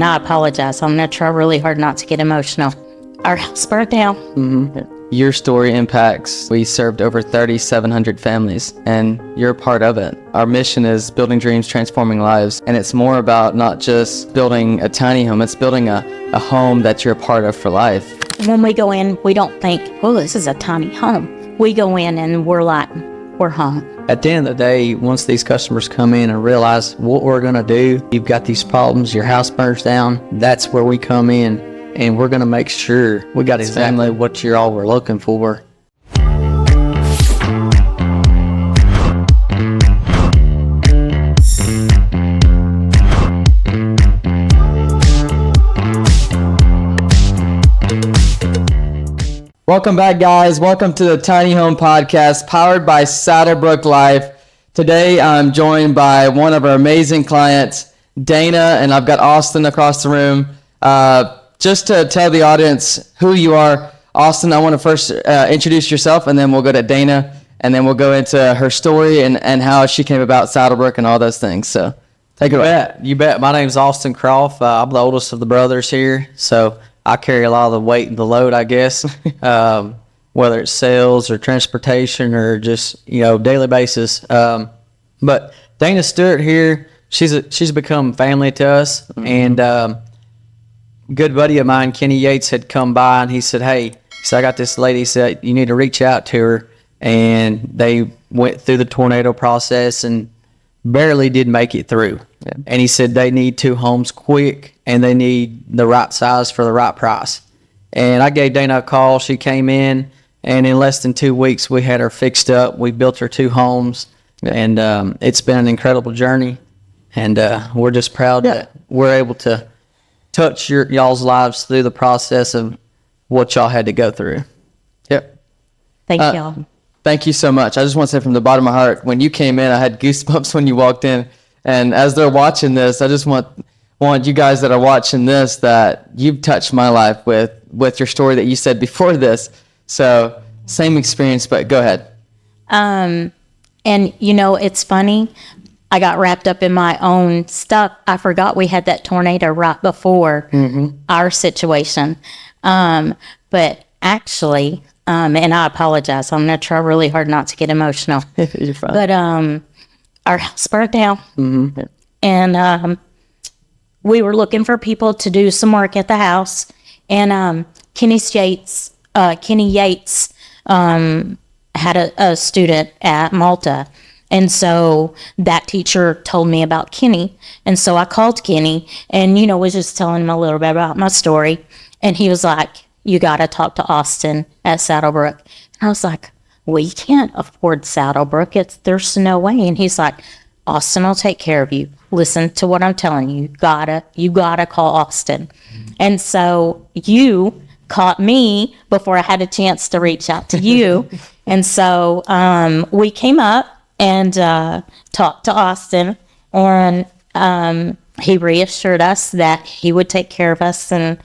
I apologize. I'm going to try really hard not to get emotional. Our house burnt down. Your story impacts, we served over 3,700 families, and you're a part of it. Our mission is building dreams, transforming lives, and it's more about not just building a tiny home, it's building a home that you're a part of for life. When we go in, we don't think, oh, this is a tiny home. We go in and we're like, we're home. At the end of the day, once these customers come in and realize what we're going to do, you've got these problems, your house burns down, that's where we come in, and we're going to make sure we got exactly what you all were looking for. Welcome back, guys. Welcome to the Tiny Home Podcast, powered by Saddlebrook Life. Today, I'm joined by one of our amazing clients, Dana, and I've got Austin across the room. Just to tell the audience who you are, Austin, I want to first introduce yourself, and then we'll go to Dana, and then we'll go into her story and how she came about Saddlebrook and all those things. So take it away. You bet. My name's Austin Croft. I'm the oldest of the brothers here, so I carry a lot of the weight and the load, I guess, whether it's sales or transportation or just, daily basis. But Dana Stewart here, she's become family to us. And a good buddy of mine, Kenny Yates, had come by and he said, hey, I got this lady, said, you need to reach out to her. And they went through the tornado process and barely did make it through. Yeah. And he said they need 2 homes quick and they need the right size for the right price. And I gave Dana a call. She came in, and in less than 2 weeks, we had her fixed up. We built her 2 homes, and it's been an incredible journey. And we're just proud that we're able to touch y'all's lives through the process of what y'all had to go through. Yep. Thank y'all. Thank you so much. I just want to say from the bottom of my heart, when you came in, I had goosebumps when you walked in. And as they're watching this, I just want you guys that are watching this, that you've touched my life with your story that you said before this. So same experience, but go ahead. And it's funny. I got wrapped up in my own stuff. I forgot we had that tornado right before our situation. But actually, and I apologize. I'm going to try really hard not to get emotional. You're fine. But our house burnt down. And we were looking for people to do some work at the house. And Kenny Yates had a student at Malta. And so that teacher told me about Kenny. And so I called Kenny and, was just telling him a little bit about my story. And he was like, you got to talk to Austin at Saddlebrook. And I was like, we can't afford Saddlebrook. There's no way. And he's like, Austin will take care of you. Listen to what I'm telling you. You gotta call Austin. And so you caught me before I had a chance to reach out to you. And so we came up and talked to Austin, and he reassured us that he would take care of us and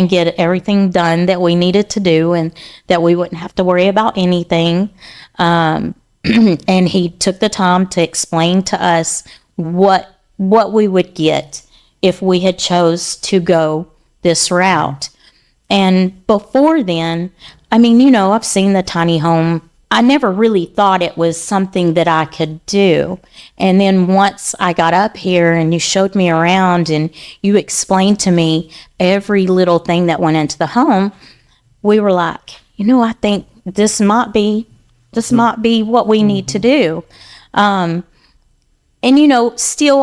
get everything done that we needed to do, and that we wouldn't have to worry about anything. And he took the time to explain to us what we would get if we had chose to go this route. And before then, I've seen the tiny home. I never really thought it was something that I could do. And then once I got up here and you showed me around and you explained to me every little thing that went into the home, we were like, I think this might be what we need to do. And, still,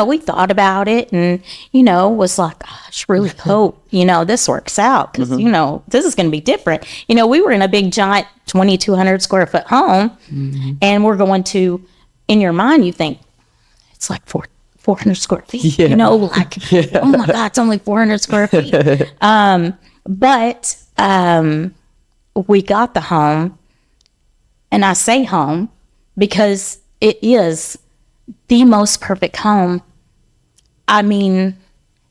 we thought about it and, was like, gosh, really hope, this works out because, this is going to be different. We were in a big, giant 2,200 square foot home and we're going to, in your mind, you think it's like 400 square feet, oh my God, it's only 400 square feet. But we got the home, and I say home because it is the most perfect home. It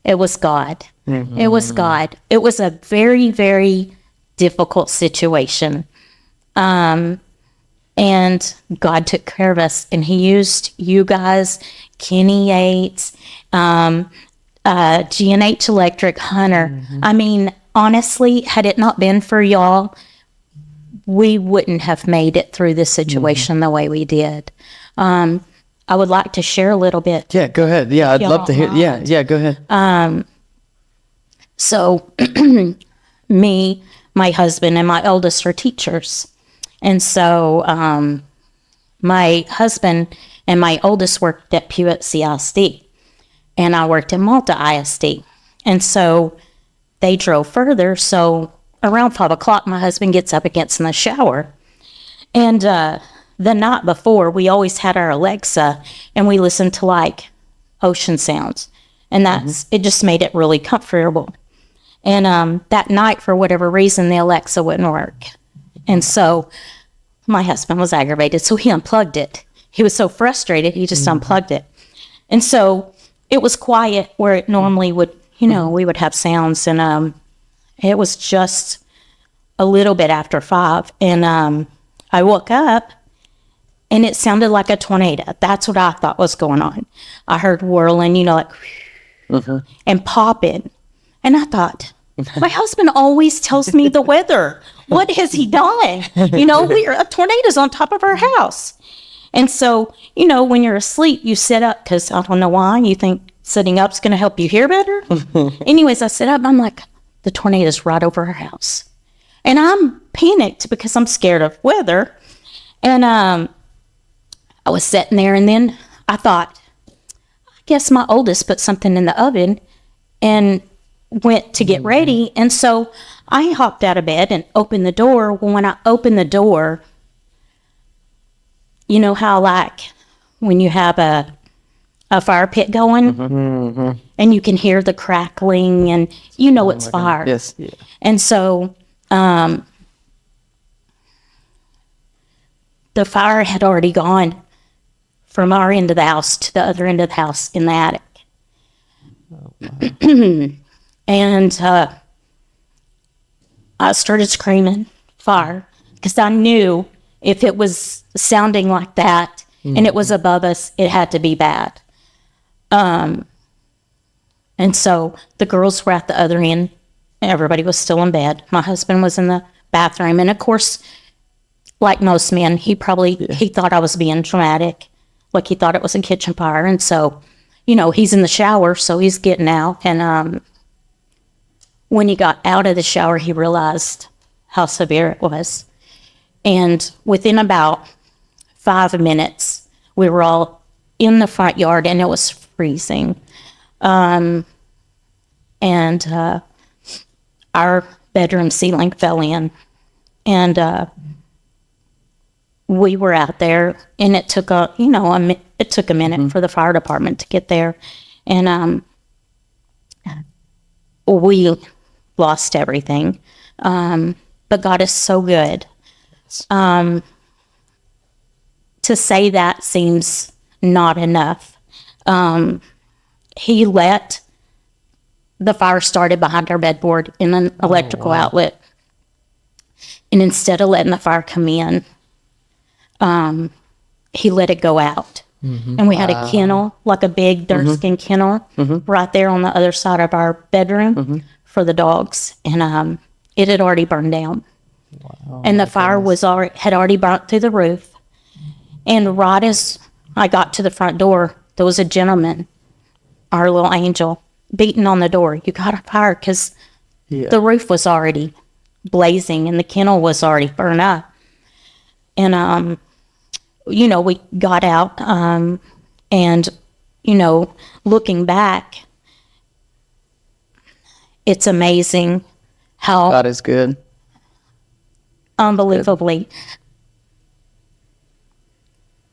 was God. It was God. It was a very, very difficult situation. And God took care of us, and he used you guys, Kenny Yates, G&H Electric, Hunter. I mean, honestly, had it not been for y'all, we wouldn't have made it through this situation the way we did. I would like to share a little bit. Yeah, go ahead. Yeah, I'd y'all love to hear. don't Yeah, go ahead. So me, my husband, and my oldest are teachers. And so my husband and my oldest worked at Pewitt CISD, and I worked at Malta ISD. And so they drove further. So around 5 o'clock, my husband gets up and gets in the shower. And the night before, we always had our Alexa, and we listened to like ocean sounds. And that's it just made it really comfortable. And that night, for whatever reason, the Alexa wouldn't work. And so my husband was aggravated, so he unplugged it. He was so frustrated, he just unplugged it. And so it was quiet where it normally would, we would have sounds. And it was just a little bit after 5. And I woke up, and it sounded like a tornado. That's what I thought was going on. I heard whirling, like, and popping. And I thought, my husband always tells me the weather. What has he done? A tornado's on top of our house. And so, when you're asleep, you sit up because I don't know why. You think sitting up's going to help you hear better. Anyways, I sit up and I'm like, the tornado's right over our house. And I'm panicked because I'm scared of weather. And I was sitting there, and then I thought, I guess my oldest put something in the oven and went to get ready. And so I hopped out of bed and opened the door. Well, when I opened the door, you know how like when you have a fire pit going and you can hear the crackling and it's fire. Yes. Yeah. And so the fire had already gone from our end of the house to the other end of the house in the attic. And I started screaming fire because I knew if it was sounding like that and it was above us, it had to be bad. And so the girls were at the other end. Everybody was still in bed. My husband was in the bathroom. And of course, like most men, he thought I was being dramatic. Like he thought it was a kitchen fire. And so, he's in the shower, so he's getting out. And when he got out of the shower, he realized how severe it was. And within about 5 minutes, we were all in the front yard, and it was freezing. And our bedroom ceiling fell in. And we were out there, and it took a minute for the fire department to get there. And we lost everything. But God is so good. To say that seems not enough. He let the fire started behind our bedboard in an electrical outlet. And instead of letting the fire come in, he let it go out. And we had a kennel, like a big dirt skin kennel, right there on the other side of our bedroom for the dogs. And it had already burned down. Wow, and the fire had already burnt through the roof. And right as I got to the front door, there was a gentleman, our little angel, beating on the door. You got a fire, because the roof was already blazing and the kennel was already burned up. And we got out, and looking back, it's amazing how God is good. Unbelievably,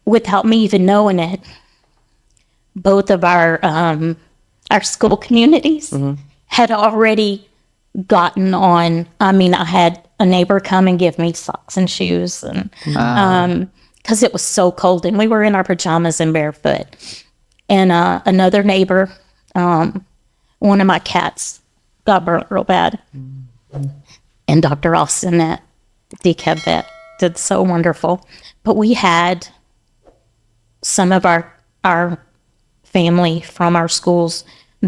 without me even knowing it, both of our school communities had already gotten on. I mean, I had a neighbor come and give me socks and shoes, and because it was so cold, and we were in our pajamas and barefoot. And another neighbor, one of my cats got burnt real bad, and Dr. Austin at DCAB vet did so wonderful. But we had some of our family from our schools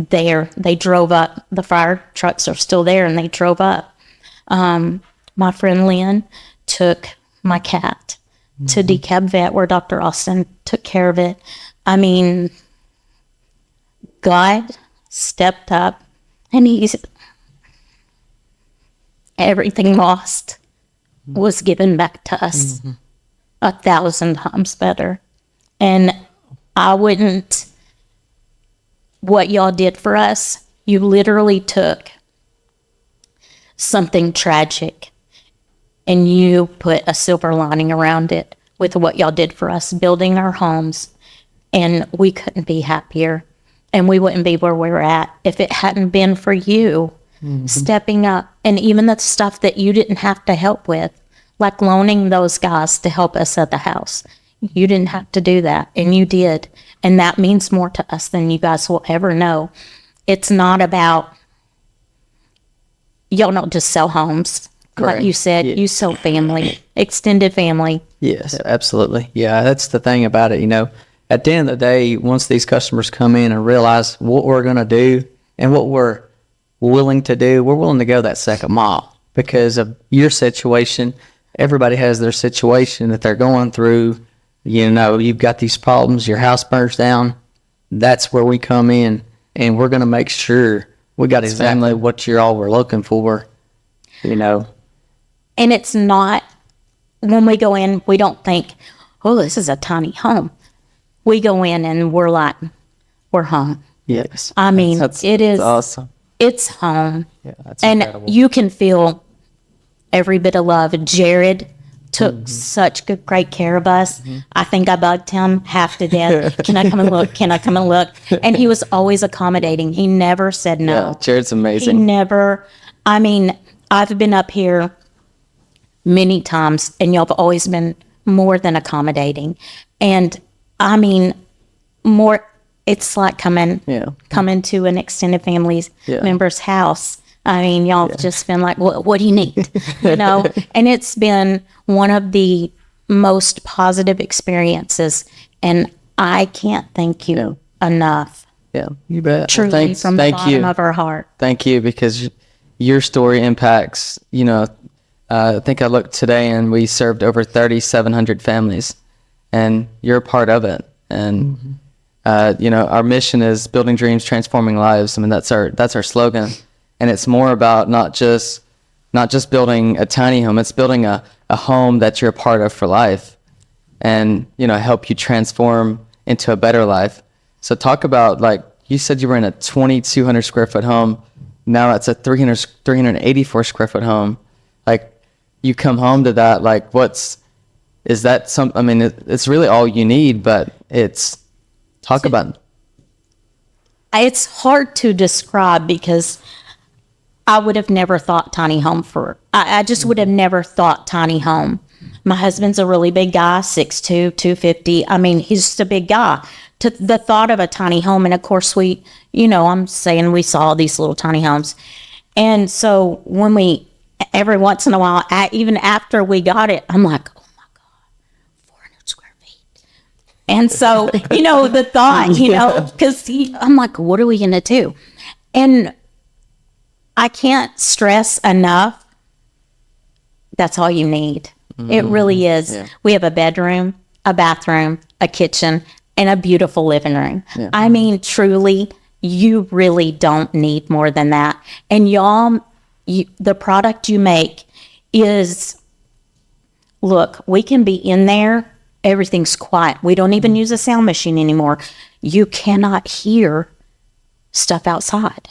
there. They drove up. The fire trucks are still there, and they drove up. My friend Lynn took my cat to Decab Vet, where Dr. Austin took care of it. I mean, God stepped up, and everything lost was given back to us 1,000 times better. And what y'all did for us, you literally took something tragic and you put a silver lining around it with what y'all did for us, building our homes. And we couldn't be happier, and we wouldn't be where we're at if it hadn't been for you stepping up. And even the stuff that you didn't have to help with, like loaning those guys to help us at the house. You didn't have to do that, and you did. And that means more to us than you guys will ever know. It's not about, y'all don't just sell homes. Correct. Like you said, Yeah. you sell family, extended family. Yes, absolutely. Yeah, that's the thing about it. At the end of the day, once these customers come in and realize what we're going to do and what we're willing to do, we're willing to go that second mile because of your situation. Everybody has their situation that they're going through. You've got these problems, your house burns down. That's where we come in, and we're going to make sure we got exactly what you all were looking for, And it's not, when we go in, we don't think, oh, this is a tiny home. We go in and we're like, we're home. Yes. I mean, That's awesome. It's home. Yeah, that's And incredible. you can feel every bit of love. Jared took such great care of us. I think I bugged him half to death. Can I come and look? Can I come and look? And he was always accommodating. He never said no. Yeah, Jared's He amazing. never, I've been up here many times, and y'all have always been more than accommodating. And it's like coming to an extended family member's house. Y'all have just been like, what do you need? And it's been one of the most positive experiences, and I can't thank you enough. Yeah, you bet. Truly, from the thank bottom you. of our heart. Thank you, because your story impacts, I think I looked today and we served over 3,700 families, and you're a part of it. And, our mission is building dreams, transforming lives. That's our slogan. And it's more about not just building a tiny home. It's building a home that you're a part of for life, and, help you transform into a better life. So talk about, like, you said you were in a 2,200 square foot home. Now it's a 384 square foot home. Like, you come home to that, like, it's really all you need, but talk about. It's hard to describe because I would have never thought tiny home I just would have never thought tiny home. My husband's a really big guy, 6'2", 250. He's just a big guy. To the thought of a tiny home, and of course I'm saying we saw these little tiny homes. And so every once in a while, even after we got it, I'm like, oh my God, 400 square feet. And so, the thought, because I'm like, what are we going to do? And I can't stress enough, that's all you need. It really is. Yeah. We have a bedroom, a bathroom, a kitchen, and a beautiful living room. Yeah. Truly, you really don't need more than that. And y'all, the product you make is, look, we can be in there, everything's quiet. We don't even use a sound machine anymore. You cannot hear stuff outside.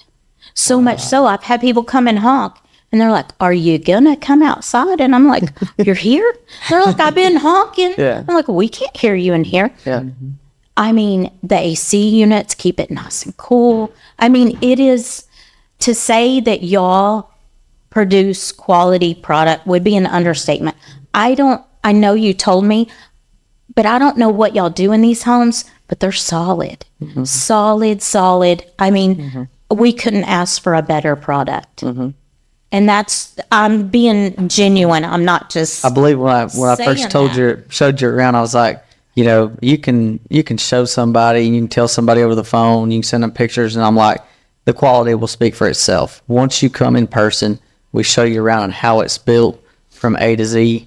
So much so, I've had people come and honk, and they're like, are you gonna come outside? And I'm like, you're here? They're like, I've been honking. Yeah. I'm like, we can't hear you in here. Yeah. The AC units keep it nice and cool. It is, to say that y'all produce quality product would be an understatement. I know you told me, but I don't know what y'all do in these homes, but they're solid. Mm-hmm. Solid. We couldn't ask for a better product. Mm-hmm. And I'm being genuine. I'm not just. I believe when I first showed you around, I was like, you can show somebody, and you can tell somebody over the phone, you can send them pictures, and I'm like, the quality will speak for itself. Once you come in person, we show you around on how it's built from A to Z.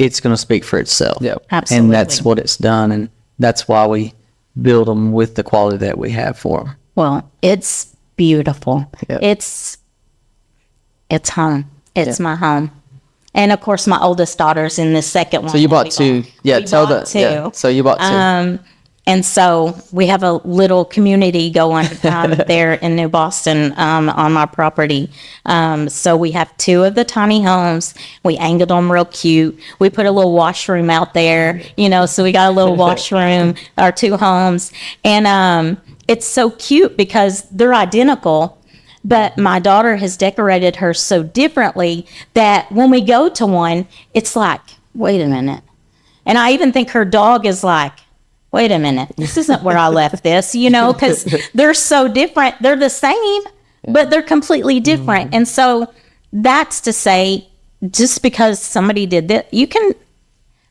It's going to speak for itself. Yep. Absolutely. And that's what it's done. And that's why we build them with the quality that we have for them. Well, it's beautiful. Yep. It's home. It's my home. And of course, my oldest daughter's in the second one. So you bought We two. Yeah, we tell bought that. Yeah. two. So you bought two. And so we have a little community going there in New Boston on my property. So we have two of the tiny homes. We angled them real cute. We put a little washroom out there, so we got a little washroom, our two homes. And it's so cute because they're identical. But my daughter has decorated hers so differently that when we go to one, it's like, wait a minute. And I even think her dog is like, wait a minute, this isn't where I left this, because they're so different. They're the same, but they're completely different. And so that's to say, just because somebody did that, you can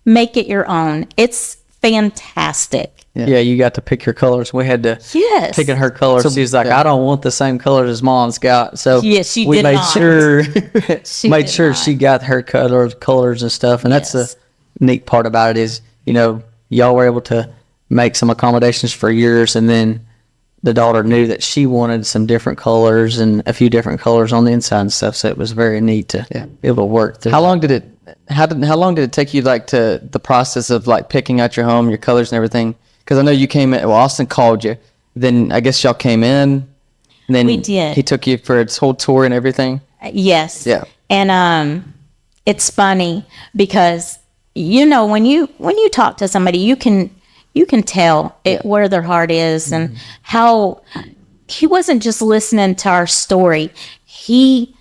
make it your own. It's fantastic. Yeah, you got to pick your colors. We had to Yes. pick her colors. She's like, I don't want the same colors as Mom's got. So Yes, she we did made not. sure She did not. she got her colors and stuff. And that's Yes. the neat part about it is, y'all were able to make some accommodations for yours, and then the daughter knew that she wanted some different colors and a few different colors on the inside and stuff. So it was very neat to be able to work through. How long did it take you to the process of picking out your home, your colors and everything? Because I know you came in. Well, Austin called you. Then I guess y'all came in. And then We did. He took you for its whole tour and everything. Yes. Yeah. And it's funny because when you talk to somebody, you can tell where their heart is and how he wasn't just listening to our story. He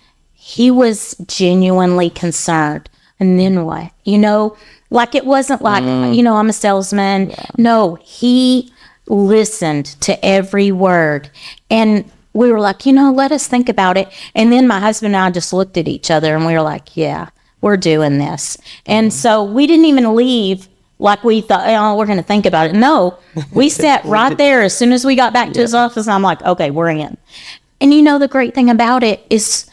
was genuinely concerned. And then what? It wasn't like, I'm a salesman. Yeah. No, he listened to every word. And we were like, let us think about it. And then my husband and I just looked at each other and we were like, yeah, we're doing this. And so we didn't even leave like we thought, we're going to think about it. No, we sat right there as soon as we got back to his office. And I'm like, okay, we're in. And the great thing about it is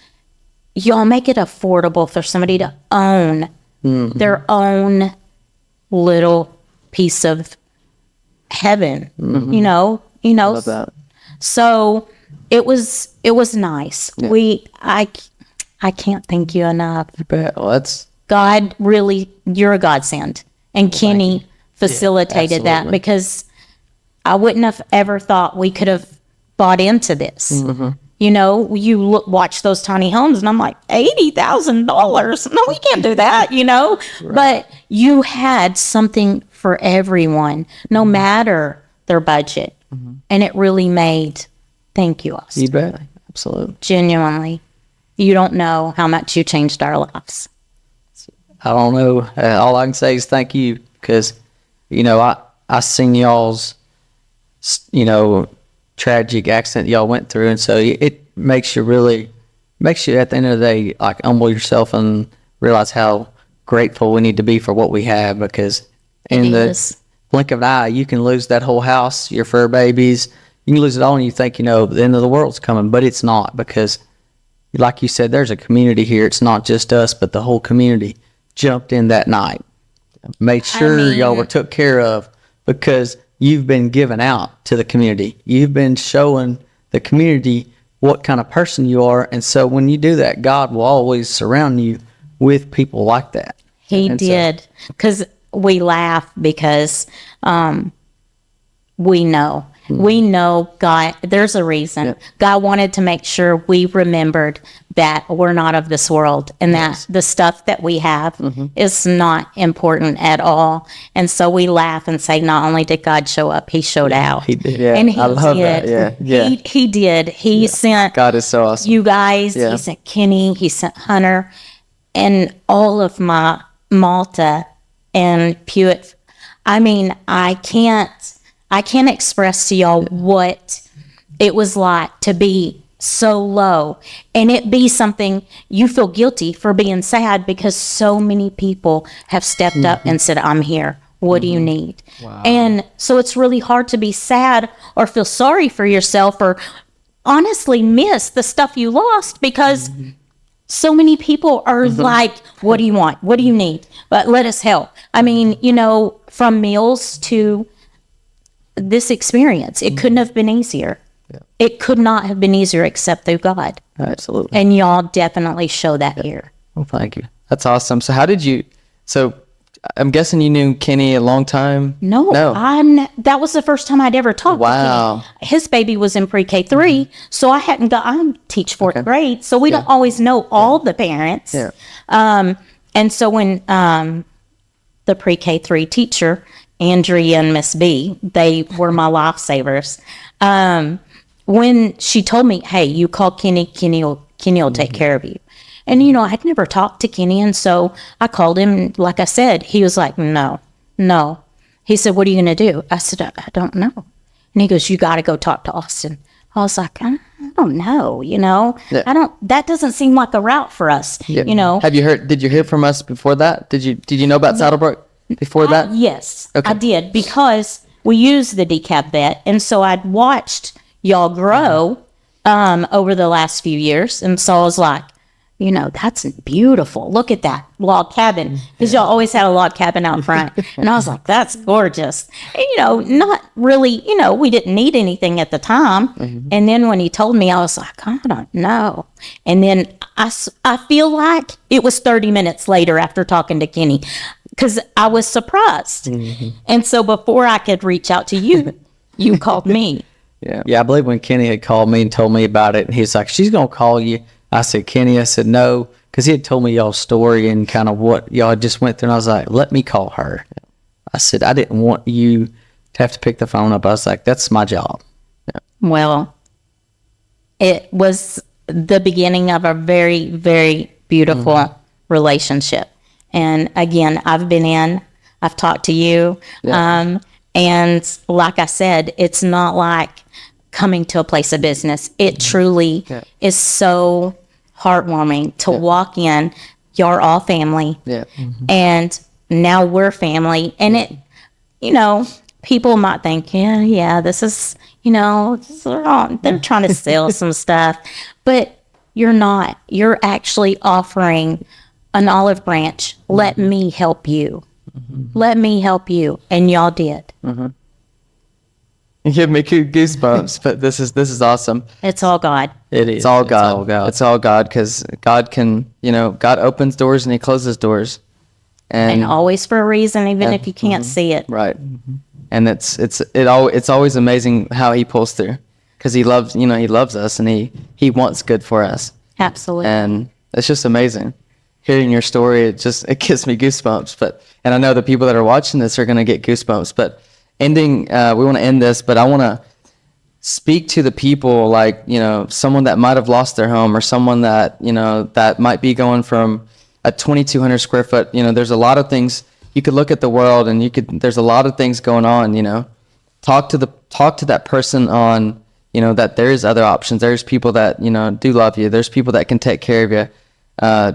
y'all make it affordable for somebody to own their own little piece of heaven, Love that. So it was nice. Yeah. I can't thank you enough. Well, God really, you're a godsend. And Kenny facilitated that because I wouldn't have ever thought we could have bought into this. Mm-hmm. Watch those tiny homes and I'm like, $80,000. No, we can't do that, Right. But you had something for everyone, no matter their budget. Mm-hmm. And it really made, thank you, Austin. You bet. Absolutely. Genuinely. You don't know how much you changed our lives. I don't know. All I can say is thank you because, I seen y'all's, tragic accident y'all went through. And so it makes you at the end of the day, humble yourself and realize how grateful we need to be for what we have because in the blink of an eye, you can lose that whole house, your fur babies, you can lose it all and you think, the end of the world's coming, but it's not because like you said, there's a community here. It's not just us, but the whole community jumped in that night, made sure y'all were took care of because you've been given out to the community. You've been showing the community what kind of person you are. And so when you do that, God will always surround you with people like that. He did. Because we laugh because we know. We know God, there's a reason. Yeah. God wanted to make sure we remembered that we're not of this world and that the stuff that we have is not important at all. And so we laugh and say, not only did God show up, he showed out. He did. Yeah. And he I love did. That. Yeah. He did. He sent God is so awesome. You guys, he sent Kenny, he sent Hunter, and all of my Malta and Pewitt. I can't express to y'all what it was like to be so low and it be something you feel guilty for being sad because so many people have stepped up and said, I'm here. What do you need? Wow. And so it's really hard to be sad or feel sorry for yourself or honestly miss the stuff you lost because so many people are like, what do you want? What do you need? But let us help. I mean, from meals to this experience, it couldn't have been easier. It could not have been easier except through God. Absolutely. And y'all definitely show that here. Well, thank you. That's awesome. So so I'm guessing you knew Kenny a long time? No. That was the first time I'd ever talked Wow. to Kenny. His baby was in pre-K 3, so I teach fourth grade, so we don't always know all the parents. Yeah. And so when the pre-K 3 teacher, Andrea and Miss B, they were my lifesavers. When she told me, hey, you call Kenny, Kenny will take care of you. And, I'd never talked to Kenny. And so I called him. Like I said, he was like, no. He said, what are you going to do? I said, I don't know. And he goes, you got to go talk to Austin. I was like, I don't know, Yeah. That doesn't seem like a route for us, Yeah. Did you hear from us before that? Did you know about Saddlebrook before that? Yes, Okay. I did, because we used the decaf vet. And so I'd watched y'all grow over the last few years. And so I was like, that's beautiful. Look at that log cabin. Because y'all always had a log cabin out front. And I was like, that's gorgeous. And, not really, we didn't need anything at the time. And then when he told me, I was like, I don't know. And then I feel like it was 30 minutes later after talking to Kenny, because I was surprised. And so before I could reach out to you, you called me. Yeah, I believe when Kenny had called me and told me about it, he's like, she's going to call you. I said, Kenny, I said, no, because he had told me y'all's story and kind of what y'all just went through. And I was like, let me call her. I said, I didn't want you to have to pick the phone up. I was like, that's my job. Well, it was the beginning of a very, very beautiful relationship. And again, I've talked to you. And like I said, it's not like coming to a place of business. It truly is so heartwarming to walk in. You're all family. Yeah. And now we're family. And it, people might think, this is, they're trying to sell some stuff. But you're not. You're actually offering an olive branch. Let me help you. Let me help you. And y'all did. You give me goosebumps, but this is awesome. It's all God. It is. It's all God. It's all God, because God can, God opens doors and he closes doors. And always for a reason, even if you can't see it. Right. And it's always amazing how he pulls through, because he loves us, and he wants good for us. Absolutely. And it's just amazing. Hearing your story, it gives me goosebumps. And I know the people that are watching this are going to get goosebumps. But we want to end this, but I want to speak to the people, like, someone that might have lost their home, or someone that, that might be going from a 2,200 square foot. There's a lot of things. You could look at the world, and there's a lot of things going on. Talk to that person on, that there is other options. There's people that, do love you. There's people that can take care of you.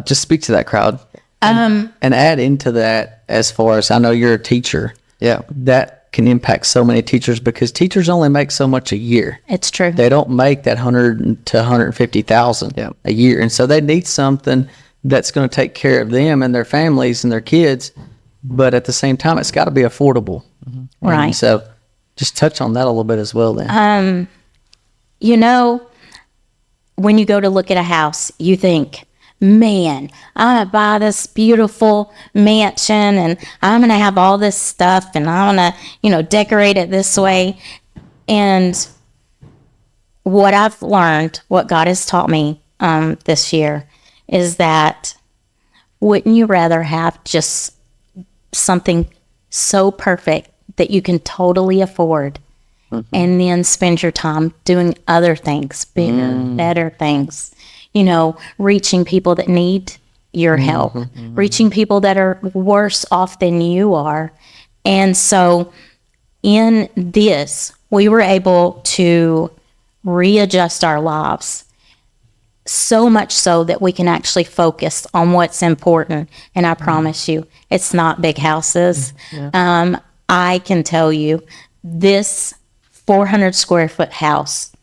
Just speak to that crowd. And add into that, as far as I know, you're a teacher. Yeah. That can impact so many teachers, because teachers only make so much a year. It's true. They don't make that 100 to 150,000 a year. And so they need something that's going to take care of them and their families and their kids. But at the same time, it's got to be affordable. Right. And so just touch on that a little bit as well then. When you go to look at a house, you think, man, I'm going to buy this beautiful mansion, and I'm going to have all this stuff, and I'm going to, decorate it this way. And what I've learned, what God has taught me this year, is that wouldn't you rather have just something so perfect that you can totally afford, and then spend your time doing other things, bigger, better things? Reaching people that need your help, reaching people that are worse off than you are. And so in this, we were able to readjust our lives, so much so that we can actually focus on what's important. And I promise you, it's not big houses. I can tell you, this 400 square foot house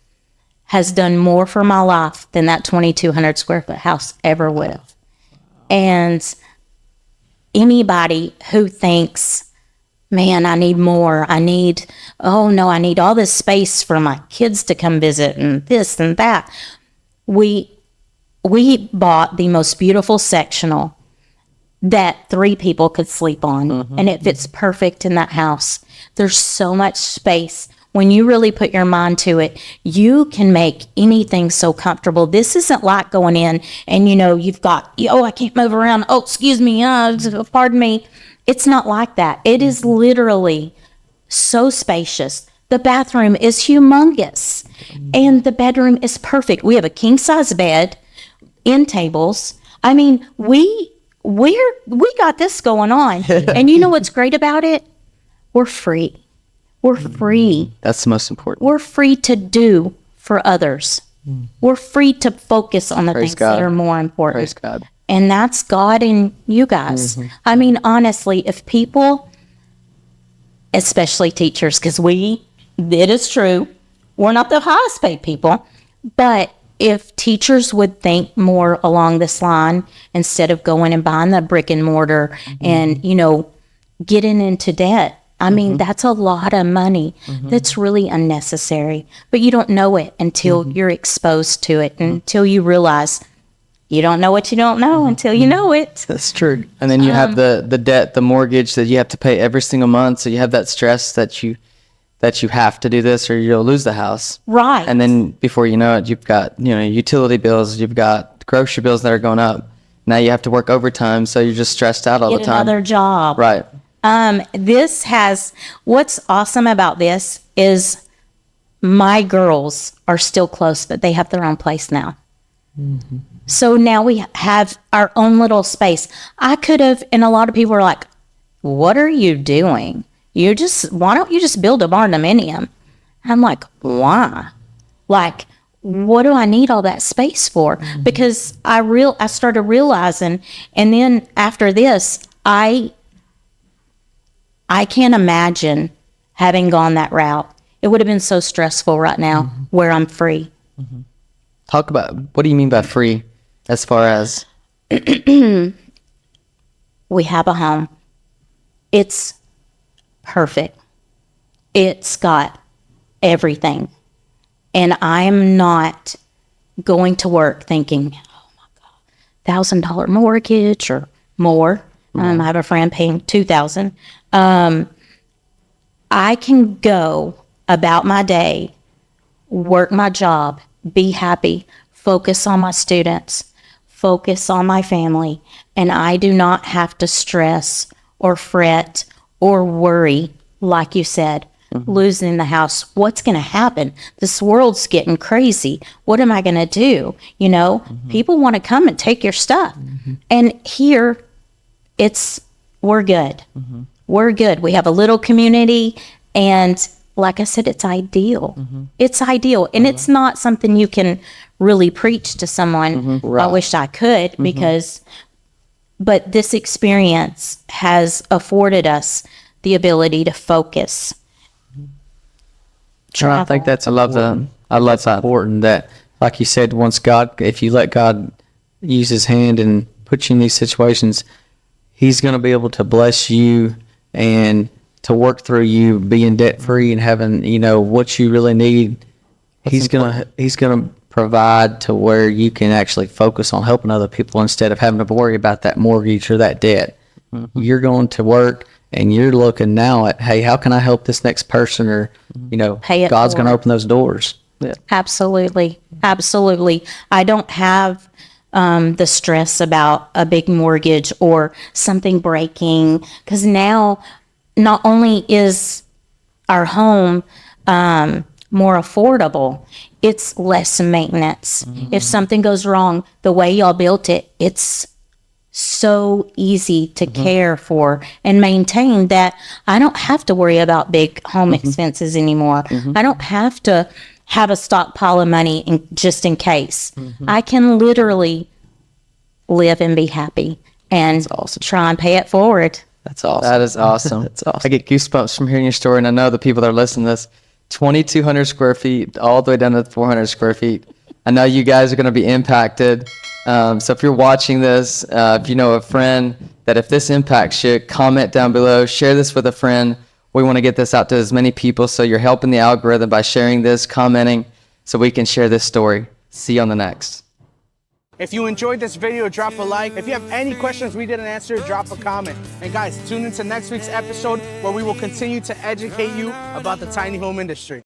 has done more for my life than that 2,200 square foot house ever would have. And anybody who thinks, man, I need more, I need all this space for my kids to come visit and this and that. We bought the most beautiful sectional that 3 people could sleep on, and it fits perfect in that house. There's so much space. When you really put your mind to it, you can make anything so comfortable. This isn't like going in and, you've got, I can't move around. Oh, excuse me. Pardon me. It's not like that. It is literally so spacious. The bathroom is humongous, and the bedroom is perfect. We have a king size bed, end tables. I mean, we got this going on. And you know what's great about it? We're free. We're free. That's the most important. We're free to do for others. We're free to focus on the things that are more important. Praise God. And that's God and you guys. I mean, honestly, if people, especially teachers, because it is true, we're not the highest paid people, but if teachers would think more along this line instead of going and buying the brick and mortar and, getting into debt, I mean, that's a lot of money that's really unnecessary, but you don't know it until you're exposed to it, until you realize you don't know what you don't know until you know it. That's true. And then you have the debt, the mortgage that you have to pay every single month. So you have that stress that you have to do this or you'll lose the house. Right. And then before you know it, you've got, utility bills, you've got grocery bills that are going up. Now you have to work overtime. So you're just stressed out all the time. Get another job. Right. What's awesome about this is my girls are still close, but they have their own place now. So now we have our own little space. I could have, and a lot of people are like, what are you doing? Why don't you just build a barndominium? I'm like, why? Like, what do I need all that space for? Because I started realizing, and then after this, I can't imagine having gone that route. It would have been so stressful right now where I'm free. Talk about, what do you mean by free as far as? We have a home. It's perfect. It's got everything. And I'm not going to work thinking, oh my God, $1,000 mortgage or more. I have a friend paying $2,000. I can go about my day, work my job, be happy, focus on my students, focus on my family, and I do not have to stress or fret or worry, like you said, losing the house. What's going to happen? This world's getting crazy. What am I going to do? People want to come and take your stuff. And here, we're good. We're good. We have a little community, and like I said, it's ideal. It's ideal, and it's not something you can really preach to someone. Right. I wish I could, but this experience has afforded us the ability to focus. I think that's, I love that. Important that, like you said, if you let God use his hand and put you in these situations, he's going to be able to bless you and to work through you being debt free and having, what you really need. He's going to provide to where you can actually focus on helping other people instead of having to worry about that mortgage or that debt. You're going to work and you're looking now at, hey, how can I help this next person? Or, God's going to open those doors. Yeah. Absolutely. I don't have the stress about a big mortgage or something breaking, because now not only is our home more affordable, it's less maintenance. If something goes wrong, the way y'all built it, it's so easy to care for and maintain that I don't have to worry about big home expenses anymore. I don't have to have a stockpile of money just in case. I can literally live and be happy and try and pay it forward. That's awesome. That is awesome. That's awesome. I get goosebumps from hearing your story, and I know the people that are listening to this 2,200 square feet, all the way down to 400 square feet. I know you guys are going to be impacted. So if you're watching this, if you know a friend that if this impacts you, comment down below, share this with a friend. We want to get this out to as many people, so you're helping the algorithm by sharing this, commenting, so we can share this story. See you on the next. If you enjoyed this video, drop a like. If you have any questions we didn't answer, drop a comment. And guys, tune into next week's episode where we will continue to educate you about the tiny home industry.